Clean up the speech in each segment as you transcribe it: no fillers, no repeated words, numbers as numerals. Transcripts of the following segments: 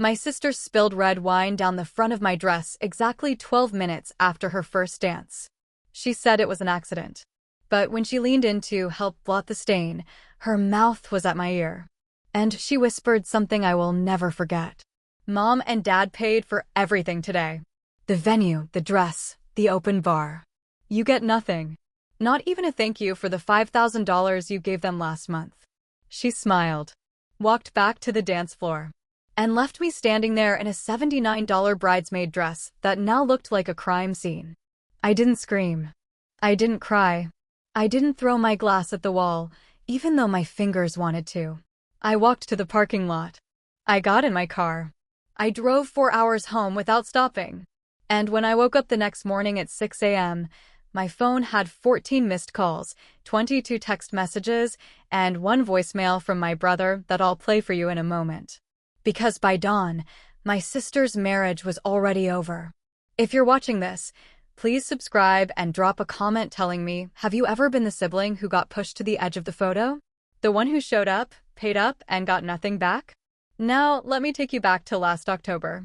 My sister spilled red wine down the front of my dress exactly 12 minutes after her first dance. She said it was an accident. But when she leaned in to help blot the stain, her mouth was at my ear. And she whispered something I will never forget. Mom and Dad paid for everything today. The venue, the dress, the open bar. You get nothing. Not even a thank you for the $5,000 you gave them last month. She smiled, walked back to the dance floor, and left me standing there in a $79 bridesmaid dress that now looked like a crime scene. I didn't scream. I didn't cry. I didn't throw my glass at the wall, even though my fingers wanted to. I walked to the parking lot. I got in my car. I drove 4 hours home without stopping. And when I woke up the next morning at 6 a.m., my phone had 14 missed calls, 22 text messages, and 1 voicemail from my brother that I'll play for you in a moment. Because by dawn, my sister's marriage was already over. If you're watching this, please subscribe and drop a comment telling me, have you ever been the sibling who got pushed to the edge of the photo? The one who showed up, paid up, and got nothing back? Now, let me take you back to last October.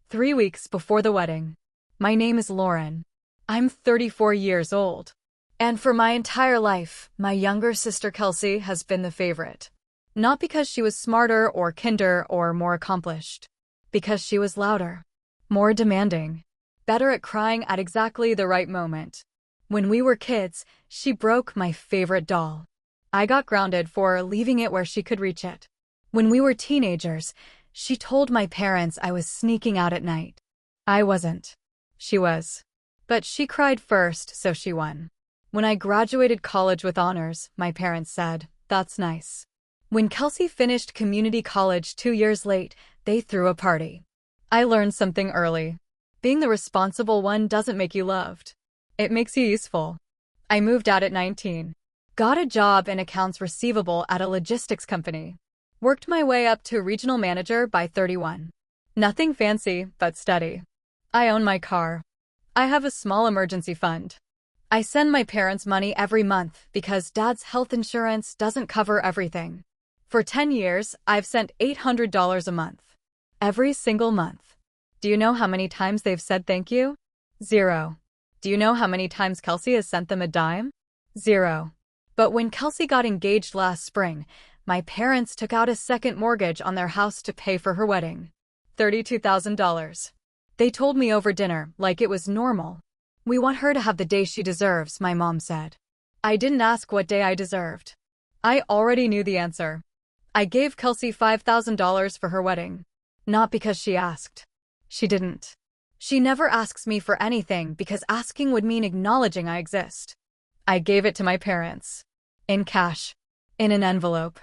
3 weeks before the wedding. My name is Lauren. I'm 34 years old. And for my entire life, my younger sister Kelsey has been the favorite. Not because she was smarter or kinder or more accomplished. Because she was louder, more demanding, better at crying at exactly the right moment. When we were kids, she broke my favorite doll. I got grounded for leaving it where she could reach it. When we were teenagers, she told my parents I was sneaking out at night. I wasn't. She was. But she cried first, so she won. When I graduated college with honors, my parents said, "That's nice." When Kelsey finished community college 2 years late, they threw a party. I learned something early. Being the responsible one doesn't make you loved. It makes you useful. I moved out at 19. Got a job in accounts receivable at a logistics company. Worked my way up to regional manager by 31. Nothing fancy, but steady. I own my car. I have a small emergency fund. I send my parents money every month because Dad's health insurance doesn't cover everything. For 10 years, I've sent $800 a month. Every single month. Do you know how many times they've said thank you? 0. Do you know how many times Kelsey has sent them a dime? 0. But when Kelsey got engaged last spring, my parents took out a second mortgage on their house to pay for her wedding. $32,000. They told me over dinner, like it was normal. "We want her to have the day she deserves," my mom said. I didn't ask what day I deserved. I already knew the answer. I gave Kelsey $5,000 for her wedding. Not because she asked. She didn't. She never asks me for anything because asking would mean acknowledging I exist. I gave it to my parents. In cash. In an envelope.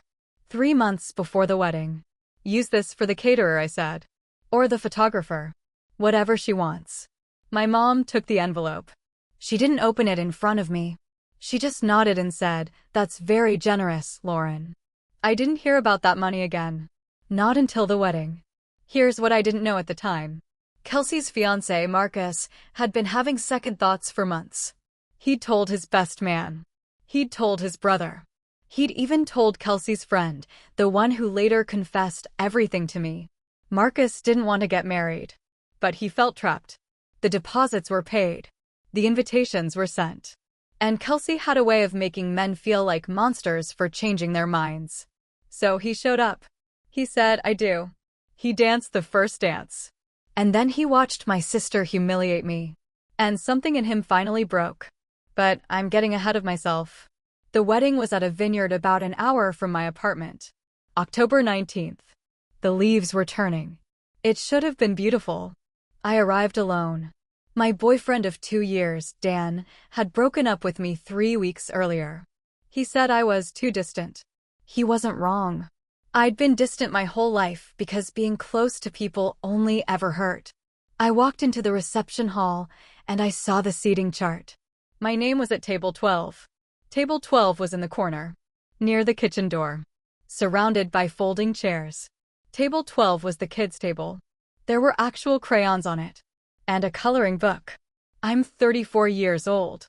3 months before the wedding. "Use this for the caterer," I said. Or the photographer. Whatever she wants. My mom took the envelope. She didn't open it in front of me. She just nodded and said, "That's very generous, Lauren." I didn't hear about that money again. Not until the wedding. Here's what I didn't know at the time. Kelsey's fiancé, Marcus, had been having second thoughts for months. He'd told his best man. He'd told his brother. He'd even told Kelsey's friend, the one who later confessed everything to me. Marcus didn't want to get married. But he felt trapped. The deposits were paid. The invitations were sent. And Kelsey had a way of making men feel like monsters for changing their minds. So he showed up. He said, "I do." He danced the first dance. And then he watched my sister humiliate me. And something in him finally broke. But I'm getting ahead of myself. The wedding was at a vineyard about an hour from my apartment. October 19th. The leaves were turning. It should have been beautiful. I arrived alone. My boyfriend of 2 years, Dan, had broken up with me 3 weeks earlier. He said I was too distant. He wasn't wrong. I'd been distant my whole life because being close to people only ever hurt. I walked into the reception hall and I saw the seating chart. My name was at table 12. Table 12 was in the corner, near the kitchen door, surrounded by folding chairs. Table 12 was the kids' table. There were actual crayons on it. And a coloring book. I'm 34 years old.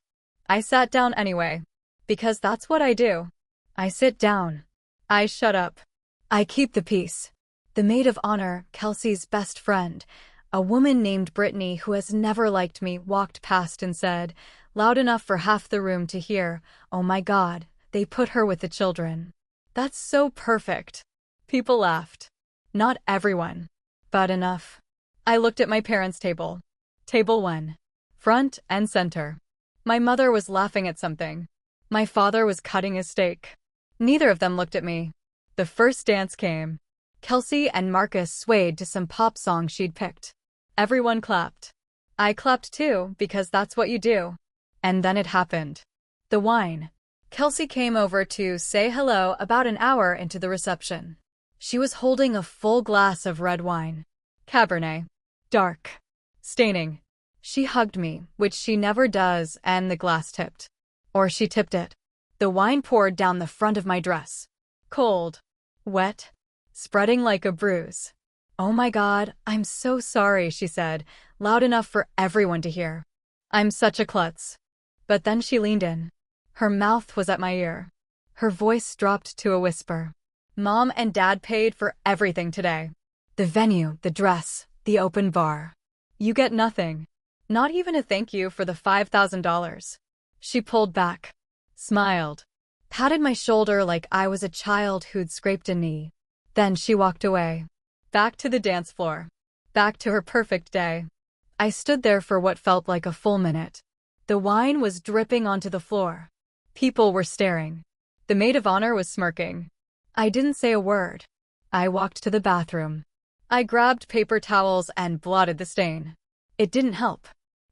I sat down anyway. Because that's what I do. I sit down. I shut up. I keep the peace. The maid of honor, Kelsey's best friend, a woman named Brittany who has never liked me, walked past and said, loud enough for half the room to hear, "Oh my God, they put her with the children." That's so perfect. People laughed. Not everyone, but enough. I looked at my parents' table. Table 1. Front and center. My mother was laughing at something. My father was cutting his steak. Neither of them looked at me. The first dance came. Kelsey and Marcus swayed to some pop song she'd picked. Everyone clapped. I clapped too, because that's what you do. And then it happened. The wine. Kelsey came over to say hello about an hour into the reception. She was holding a full glass of red wine. Cabernet. Dark. Staining. She hugged me, which she never does, and the glass tipped. Or she tipped it. The wine poured down the front of my dress. Cold. Wet. Spreading like a bruise. "Oh my God, I'm so sorry," she said, loud enough for everyone to hear. "I'm such a klutz." But then she leaned in. Her mouth was at my ear. Her voice dropped to a whisper. "Mom and Dad paid for everything today. The venue, the dress, the open bar. You get nothing. Not even a thank you for the $5,000. She pulled back. Smiled. Patted my shoulder like I was a child who'd scraped a knee. Then she walked away. Back to the dance floor. Back to her perfect day. I stood there for what felt like a full minute. The wine was dripping onto the floor. People were staring. The maid of honor was smirking. I didn't say a word. I walked to the bathroom. I grabbed paper towels and blotted the stain. It didn't help.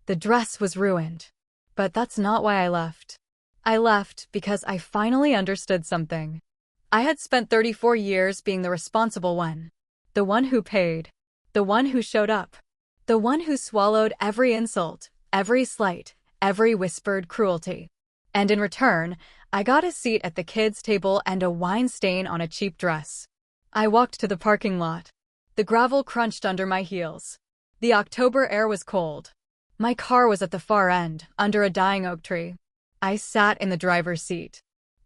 The dress was ruined. But that's not why I left. I left because I finally understood something. I had spent 34 years being the responsible one. The one who paid. The one who showed up. The one who swallowed every insult, every slight, every whispered cruelty. And in return, I got a seat at the kids' table and a wine stain on a cheap dress. I walked to the parking lot. The gravel crunched under my heels. The October air was cold. My car was at the far end, under a dying oak tree. I sat in the driver's seat.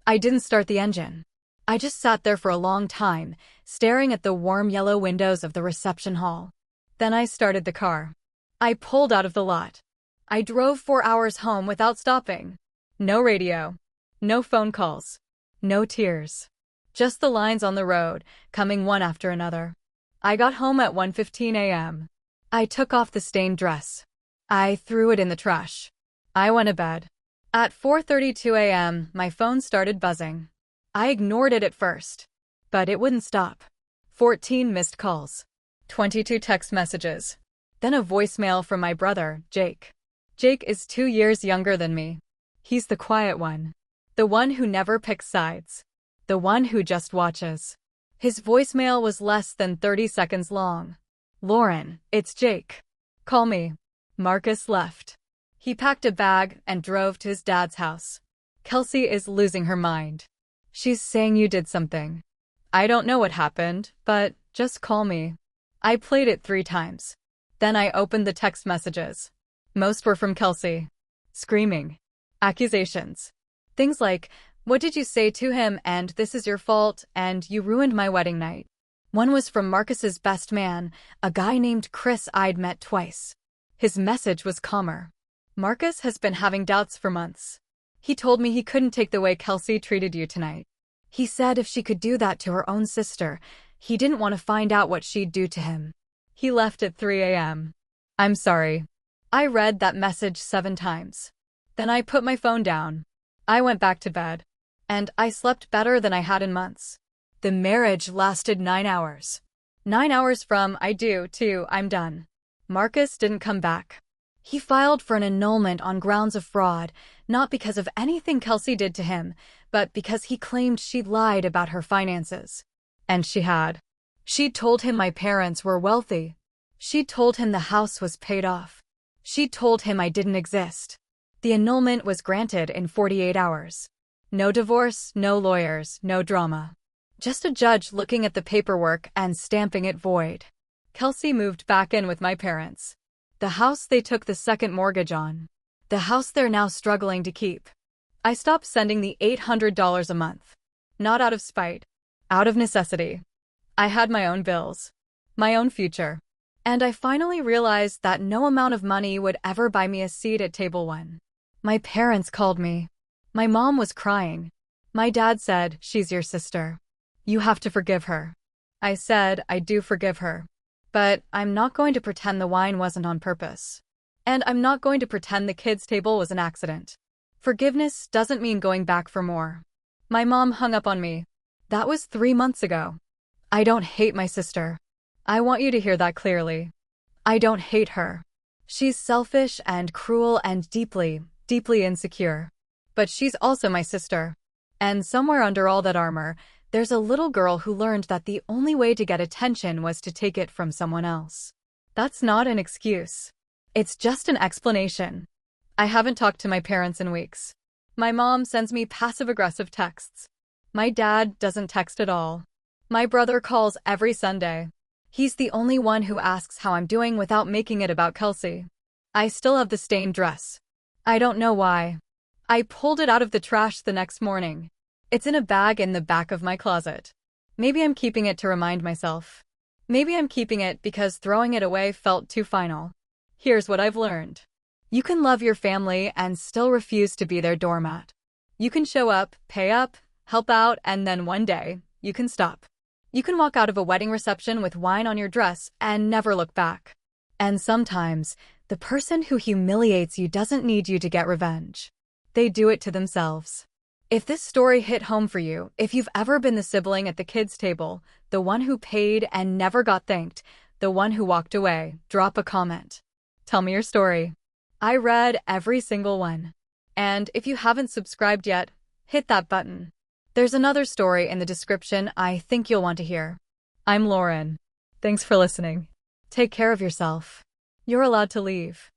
I didn't start the engine. I just sat there for a long time, staring at the warm yellow windows of the reception hall. Then I started the car. I pulled out of the lot. I drove 4 hours home without stopping. No radio. No phone calls. No tears. Just the lines on the road, coming one after another. I got home at 1:15 a.m. I took off the stained dress. I threw it in the trash. I went to bed. At 4:32 a.m., my phone started buzzing. I ignored it at first, but it wouldn't stop. 14 missed calls. 22 text messages. Then a voicemail from my brother, Jake. Jake is 2 years younger than me. He's the quiet one. The one who never picks sides. The one who just watches. His voicemail was less than 30 seconds long. "Lauren, it's Jake. Call me." Marcus left. He packed a bag and drove to his dad's house. "Kelsey is losing her mind. She's saying you did something. I don't know what happened, but just call me." I played it 3 times. Then I opened the text messages. Most were from Kelsey. Screaming. Accusations. Things like, "What did you say to him?" and "This is your fault," and "You ruined my wedding night." One was from Marcus's best man, a guy named Chris I'd met twice. His message was calmer. "Marcus has been having doubts for months. He told me he couldn't take the way Kelsey treated you tonight. He said if she could do that to her own sister, he didn't want to find out what she'd do to him. He left at 3 a.m. I'm sorry." I read that message 7 times. Then I put my phone down. I went back to bed. And I slept better than I had in months. The marriage lasted 9 hours. 9 hours from "I do" to "I'm done." Marcus didn't come back. He filed for an annulment on grounds of fraud, not because of anything Kelsey did to him, but because he claimed she'd lied about her finances. And she had. She'd told him my parents were wealthy. She'd told him the house was paid off. She'd told him I didn't exist. The annulment was granted in 48 hours. No divorce, no lawyers, no drama. Just a judge looking at the paperwork and stamping it void. Kelsey moved back in with my parents. The house they took the second mortgage on. The house they're now struggling to keep. I stopped sending the $800 a month. Not out of spite. Out of necessity. I had my own bills, my own future. And I finally realized that no amount of money would ever buy me a seat at table one. My parents called me. My mom was crying. My dad said, "She's your sister. You have to forgive her." I said, "I do forgive her. But I'm not going to pretend the wine wasn't on purpose. And I'm not going to pretend the kids' table was an accident." Forgiveness doesn't mean going back for more. My mom hung up on me. That was 3 months ago. I don't hate my sister. I want you to hear that clearly. I don't hate her. She's selfish and cruel and deeply, deeply insecure. But she's also my sister. And somewhere under all that armor, there's a little girl who learned that the only way to get attention was to take it from someone else. That's not an excuse. It's just an explanation. I haven't talked to my parents in weeks. My mom sends me passive-aggressive texts. My dad doesn't text at all. My brother calls every Sunday. He's the only one who asks how I'm doing without making it about Kelsey. I still have the stained dress. I don't know why. I pulled it out of the trash the next morning. It's in a bag in the back of my closet. Maybe I'm keeping it to remind myself. Maybe I'm keeping it because throwing it away felt too final. Here's what I've learned. You can love your family and still refuse to be their doormat. You can show up, pay up, help out, and then one day, you can stop. You can walk out of a wedding reception with wine on your dress and never look back. And sometimes, the person who humiliates you doesn't need you to get revenge. They do it to themselves. If this story hit home for you, if you've ever been the sibling at the kids' table, the one who paid and never got thanked, the one who walked away, drop a comment. Tell me your story. I read every single one. And if you haven't subscribed yet, hit that button. There's another story in the description I think you'll want to hear. I'm Lauren. Thanks for listening. Take care of yourself. You're allowed to leave.